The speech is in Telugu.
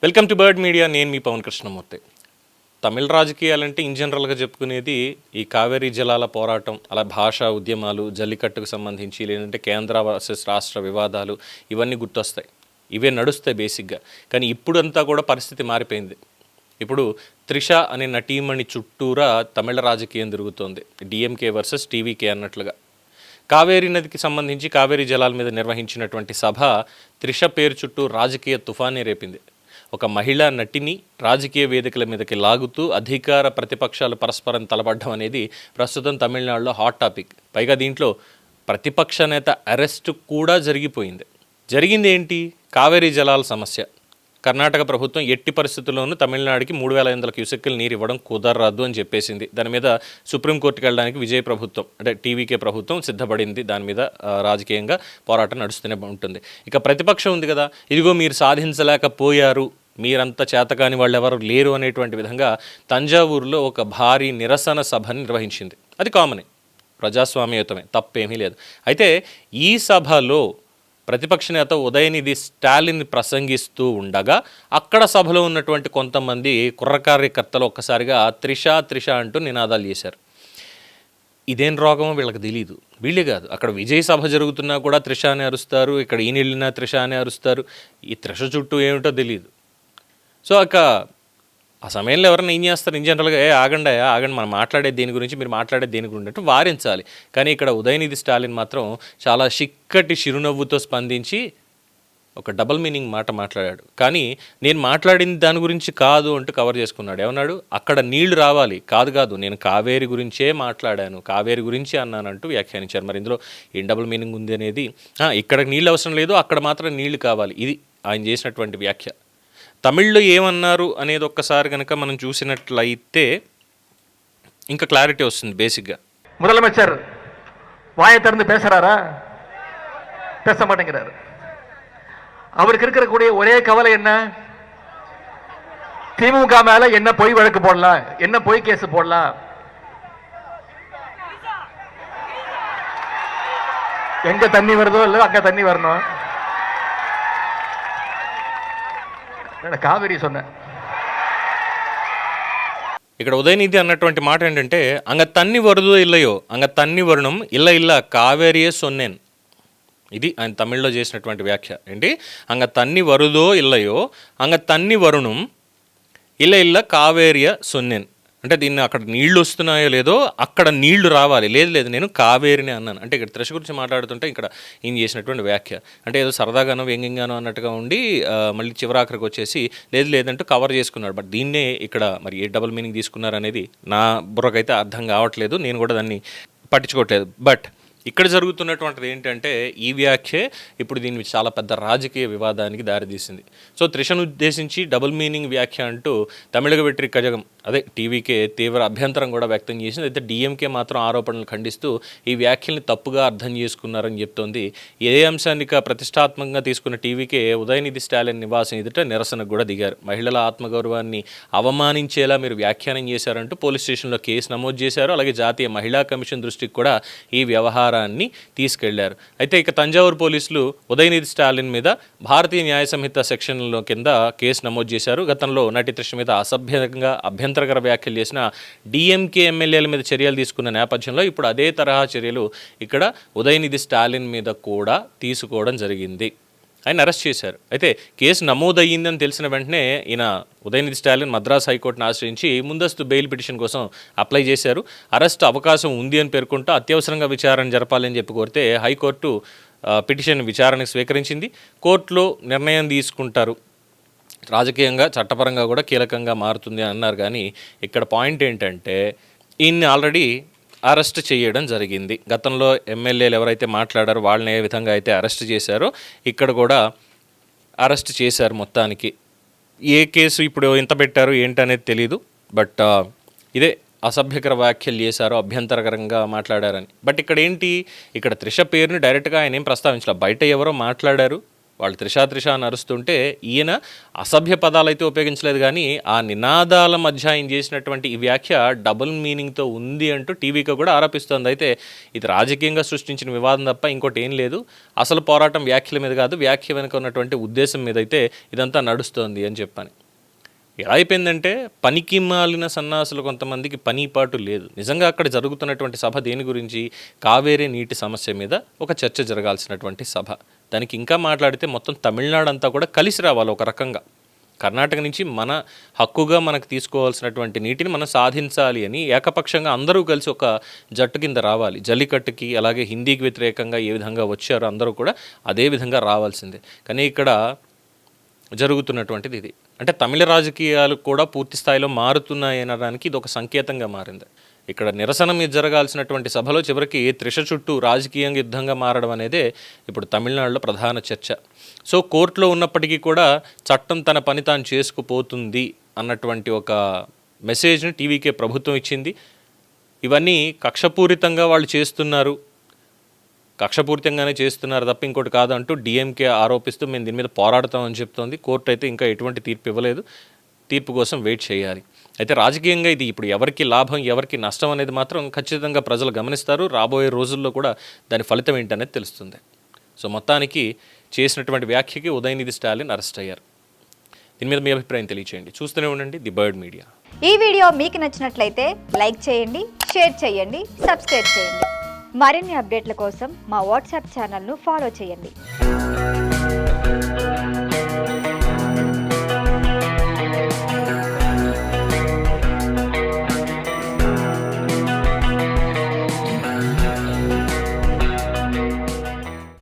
Welcome to bird media. నేను మీ పవన్ కృష్ణమూర్తి. తమిళ రాజకీయాలంటే ఇన్ జనరల్గా చెప్పుకునేది ఈ కావేరీ జలాల పోరాటం, అలా భాషా ఉద్యమాలు, జల్లికట్టుకు సంబంధించి, లేదంటే కేంద్ర వర్సెస్ రాష్ట్ర వివాదాలు, ఇవన్నీ గుర్తొస్తాయి. ఇవే నడుస్తాయి బేసిక్గా. కానీ ఇప్పుడంతా కూడా పరిస్థితి మారిపోయింది. ఇప్పుడు త్రిష అనే నటీమణి చుట్టూరా తమిళ రాజకీయం తిరుగుతోంది. డిఎంకే వర్సెస్ టీవీకే అన్నట్లుగా. కావేరీ నదికి సంబంధించి కావేరీ జలాల మీద నిర్వహించినటువంటి సభ త్రిష పేరు చుట్టూ రాజకీయ తుఫానే రేపింది. ఒక మహిళా నటిని రాజకీయ వేదికల మీదకి లాగుతూ అధికార ప్రతిపక్షాలు పరస్పరం తలపడడం అనేది ప్రస్తుతం తమిళనాడులో హాట్ టాపిక్. పైగా దీంట్లో ప్రతిపక్ష నేత అరెస్టు కూడా జరిగింది ఏంటి? కావేరీ జలాల సమస్య. కర్ణాటక ప్రభుత్వం ఎట్టి పరిస్థితుల్లోనూ తమిళనాడుకి 3500 క్యూసెక్కుల నీరు ఇవ్వడం కుదరదు అని చెప్పేసింది. దాని మీద సుప్రీంకోర్టుకి వెళ్ళడానికి విజయ్ ప్రభుత్వం అంటే టీవీకే ప్రభుత్వం సిద్ధపడింది. దాని మీద రాజకీయంగా పోరాటం నడుస్తూనే ఉంటుంది. ఇక ప్రతిపక్షం ఉంది కదా, ఇదిగో మీరు సాధించలేకపోయారు, మీరంతా చేతకాని వాళ్ళు ఎవరు లేరు అనేటువంటి విధంగా తంజావూరులో ఒక భారీ నిరసన సభని నిర్వహించింది. అది కామనే, ప్రజాస్వామ్యయుతమే, తప్పేమీ లేదు. అయితే ఈ సభలో ప్రతిపక్ష నేత ఉదయనిధి స్టాలిన్ ప్రసంగిస్తూ ఉండగా అక్కడ సభలో ఉన్నటువంటి కొంతమంది కుర్ర కార్యకర్తలు ఒక్కసారిగా త్రిష అంటూ నినాదాలు చేశారు. ఇదేం రోగమో వీళ్ళకి తెలియదు. వీళ్ళే కాదు, అక్కడ విజయ్ సభ జరుగుతున్నా కూడా త్రిష అని అరుస్తారు, ఇక్కడ ఈయన వెళ్ళినా త్రిష అని అరుస్తారు. ఈ త్రిష చుట్టూ ఏమిటో తెలియదు. సో ఆ సమయంలో ఎవరైనా ఏం చేస్తారు? ఇన్ జనరల్గా ఆగండి మనం మాట్లాడేది దేని గురించి, మీరు మాట్లాడేది దేని గురించి అంటే వారించాలి. కానీ ఇక్కడ ఉదయనిధి స్టాలిన్ మాత్రం చాలా చిక్కటి చిరునవ్వుతో స్పందించి ఒక డబుల్ మీనింగ్ మాట మాట్లాడాడు. కానీ నేను మాట్లాడిన దాని గురించి కాదు అంటూ కవర్ చేసుకున్నాడు. ఏమన్నాడు? అక్కడ నీళ్లు రావాలి, కాదు నేను కావేరి గురించే మాట్లాడాను, కావేరి గురించి అన్నానంటూ వ్యాఖ్యానించారు. మరి ఇందులో ఏం డబుల్ మీనింగ్ ఉంది అనేది, ఇక్కడ నీళ్ళు అవసరం లేదు, అక్కడ మాత్రం నీళ్లు కావాలి, ఇది ఆయన చేసినటువంటి వ్యాఖ్య. తమిళ్లో ఏమన్నారు అనేది ఒక్కసారి కనుక మనం చూసినట్లయితే ఇంకా క్లారిటీ వస్తుంది. బేసిక్గా முதலமைச்சர் வாயை திறந்து பேசுறாரா? பேச மாட்டேங்கிறாரு. அவருக்கு இருக்கக்கூடிய ஒரே கவலை என்ன? திமுக மேல என்ன பொய் வழக்கு போடலாம், என்ன பொய் கேஸ் போடலாம். எங்க தண்ணி வருதோ இல்ல அங்க தண்ணி வரணும். కావేరీ సొన్న. ఇక్కడ ఉదయనిధి అన్నటువంటి మాట ఏంటంటే, అంగ తన్ని వరదో ఇల్లయో, అంగ తన్ని వరుణం ఇల్ల కావేరియే సొన్నేన్. ఇది ఆయన తమిళ్లో చేసినటువంటి వ్యాఖ్య. ఏంటి? అంగ తన్ని వరుదో ఇల్లయో, అంగ తన్ని వరుణం ఇల్ల కావేరియ సొన్నేన్. అంటే దీన్ని అక్కడ నీళ్లు వస్తున్నాయో లేదో అక్కడ నీళ్లు రావాలి, లేదు నేను కావేరిని అన్నాను. అంటే ఇక్కడ త్రిష గురించి మాట్లాడుతుంటే ఇక్కడ ఈయన చేసినటువంటి వ్యాఖ్య అంటే ఏదో సరదాగానో వ్యంగ్యంగానో అన్నట్టుగా ఉండి మళ్ళీ చివరాఖరికి వచ్చేసి లేదంటూ కవర్ చేసుకున్నాడు. బట్ దీన్నే ఇక్కడ మరి ఏ డబుల్ మీనింగ్ తీసుకున్నారు అనేది నా బుర్రకైతే అర్థం కావట్లేదు. నేను కూడా దాన్ని పట్టించుకోవట్లేదు. బట్ ఇక్కడ జరుగుతున్నటువంటిది ఏంటంటే ఈ వ్యాఖ్యే ఇప్పుడు దీన్ని చాలా పెద్ద రాజకీయ వివాదానికి దారితీసింది. సో త్రిషను ఉద్దేశించి డబుల్ మీనింగ్ వ్యాఖ్య అంటూ తమిళగ వెట్రి కజగం అదే టీవీకే తీవ్ర అభ్యంతరం కూడా వ్యక్తం చేసింది. అయితే డిఎంకే మాత్రం ఆరోపణలు ఖండిస్తూ ఈ వ్యాఖ్యల్ని తప్పుగా అర్థం చేసుకున్నారని చెప్తోంది. ఏ అంశాన్ని ప్రతిష్టాత్మకంగా తీసుకున్న టీవీకే ఉదయనిధి స్టాలిన్ నివాసం ఎదుట నిరసనకు కూడా దిగారు. మహిళల ఆత్మగౌరవాన్ని అవమానించేలా మీరు వ్యాఖ్యానం చేశారంటూ పోలీస్ స్టేషన్లో కేసు నమోదు చేశారు. అలాగే జాతీయ మహిళా కమిషన్ దృష్టికి కూడా ఈ వ్యవహారం తీసుకెళ్లారు. అయితే ఇక తంజావూరు పోలీసులు ఉదయనిధి స్టాలిన్ మీద భారతీయ న్యాయ సంహిత సెక్షన్లో కింద కేసు నమోదు చేశారు. గతంలో నటి త్రిష మీద అసభ్యంగా అభ్యంతరకర వ్యాఖ్యలు చేసిన డిఎంకే ఎమ్మెల్యేల మీద చర్యలు తీసుకున్న నేపథ్యంలో ఇప్పుడు అదే తరహా చర్యలు ఇక్కడ ఉదయనిధి స్టాలిన్ మీద కూడా తీసుకోవడం జరిగింది. ఆయన అరెస్ట్ చేశారు. అయితే కేసు నమోదయ్యిందని తెలిసిన వెంటనే ఈయన ఉదయనిధి స్టాలిన్ మద్రాస్ హైకోర్టును ఆశ్రయించి ముందస్తు బెయిల్ పిటిషన్ కోసం అప్లై చేశారు. అరెస్ట్ అవకాశం ఉంది అని పేర్కొంటూ అత్యవసరంగా విచారణ జరపాలని చెప్పి కోరితే హైకోర్టు పిటిషన్ విచారణకు స్వీకరించింది. కోర్టులో నిర్ణయం తీసుకుంటారు. రాజకీయంగా చట్టపరంగా కూడా కీలకంగా మారుతుంది అని అన్నారు. కానీ ఇక్కడ పాయింట్ ఏంటంటే ఈయన్ని ఆల్రెడీ అరెస్ట్ చేయడం జరిగింది. గతంలో ఎమ్మెల్యేలు ఎవరైతే మాట్లాడారో వాళ్ళని ఏ విధంగా అయితే అరెస్ట్ చేశారో ఇక్కడ కూడా అరెస్ట్ చేశారు. మొత్తానికి ఏ కేసు ఇప్పుడు ఎంత పెట్టారు ఏంటనేది తెలీదు. బట్ ఇదే అసభ్యకర వ్యాఖ్యలు చేశారో, అభ్యంతరకరంగా మాట్లాడారని. బట్ ఇక్కడ ఏంటి, ఇక్కడ త్రిష పేరుని డైరెక్ట్గా ఆయన ఏం ప్రస్తావించలేదు. బయట ఎవరో మాట్లాడారు, వాళ్ళు త్రిష అని అరుస్తుంటే ఈయన అసభ్య పదాలు అయితే ఉపయోగించలేదు. కానీ ఆ నినాదాల మధ్య ఆయన చేసినటువంటి ఈ వ్యాఖ్య డబుల్ మీనింగ్తో ఉంది అంటూ టీవీకి కూడా ఆరోపిస్తోంది. అయితే ఇది రాజకీయంగా సృష్టించిన వివాదం తప్ప ఇంకోటి ఏం లేదు. అసలు పోరాటం వ్యాఖ్యల మీద కాదు, వ్యాఖ్య వెనుక ఉన్నటువంటి ఉద్దేశం మీద అయితే ఇదంతా నడుస్తోంది అని చెప్పాను. ఎలా అయిపోయిందంటే పనికి మాలిన సన్నాసులు కొంతమందికి పనిపాటు లేదు. నిజంగా అక్కడ జరుగుతున్నటువంటి సభ దేని గురించి? కావేరీ నీటి సమస్య మీద ఒక చర్చ జరగాల్సినటువంటి సభ. దానికి ఇంకా మాట్లాడితే మొత్తం తమిళనాడు అంతా కూడా కలిసి రావాలి ఒక రకంగా. కర్ణాటక నుంచి మన హక్కుగా మనకు తీసుకోవాల్సినటువంటి నీటిని మనం సాధించాలి అని ఏకపక్షంగా అందరూ కలిసి ఒక జట్టు కింద రావాలి. జల్లికట్టుకి అలాగే హిందీకి వ్యతిరేకంగా ఏ విధంగా వచ్చారో అందరూ కూడా అదే విధంగా రావాల్సిందే. కానీ ఇక్కడ జరుగుతున్నటువంటిది ఇది. అంటే తమిళ రాజకీయాలు కూడా పూర్తి స్థాయిలో మారుతున్నాయి అనడానికి ఇది ఒక సంకేతంగా మారింది. ఇక్కడ నిరసన మీద జరగాల్సినటువంటి సభలో చివరికి త్రిష చుట్టూ రాజకీయంగా యుద్ధంగా మారడం అనేదే ఇప్పుడు తమిళనాడులో ప్రధాన చర్చ. సో కోర్టులో ఉన్నప్పటికీ కూడా చట్టం తన పని తాను చేసుకుపోతుంది అన్నటువంటి ఒక మెసేజ్ని టీవీకే ప్రభుత్వం ఇచ్చింది. ఇవన్నీ కక్షపూరితంగా వాళ్ళు చేస్తున్నారు, కక్షపూరితంగానే చేస్తున్నారు తప్ప ఇంకోటి కాదు అంటూ డిఎంకే ఆరోపిస్తూ మేము దీని మీద పోరాడతామని చెప్తోంది. కోర్టు అయితే ఇంకా ఎటువంటి తీర్పు ఇవ్వలేదు. తీర్పు కోసం వెయిట్ చేయాలి. అయితే రాజకీయంగా ఇది ఇప్పుడు ఎవరికి లాభం ఎవరికి నష్టం అనేది మాత్రం ఖచ్చితంగా ప్రజలు గమనిస్తారు. రాబోయే రోజుల్లో కూడా దాని ఫలితం ఏంటనేది తెలుస్తుంది. సో మొత్తానికి చేసినటువంటి వ్యాఖ్యకి ఉదయనిధి స్టాలిన్ అరెస్ట్ అయ్యారు. దీని మీద మీ అభిప్రాయం తెలియచేయండి. చూస్తూనే ఉండండి ది బర్డ్ మీడియా. ఈ వీడియో మీకు నచ్చినట్లయితే లైక్ చేయండి, షేర్ చేయండి, సబ్స్క్రైబ్ చేయండి. మరిన్ని అప్డేట్ల కోసం మా వాట్సాప్ ఛానల్ను ఫాలో చేయండి.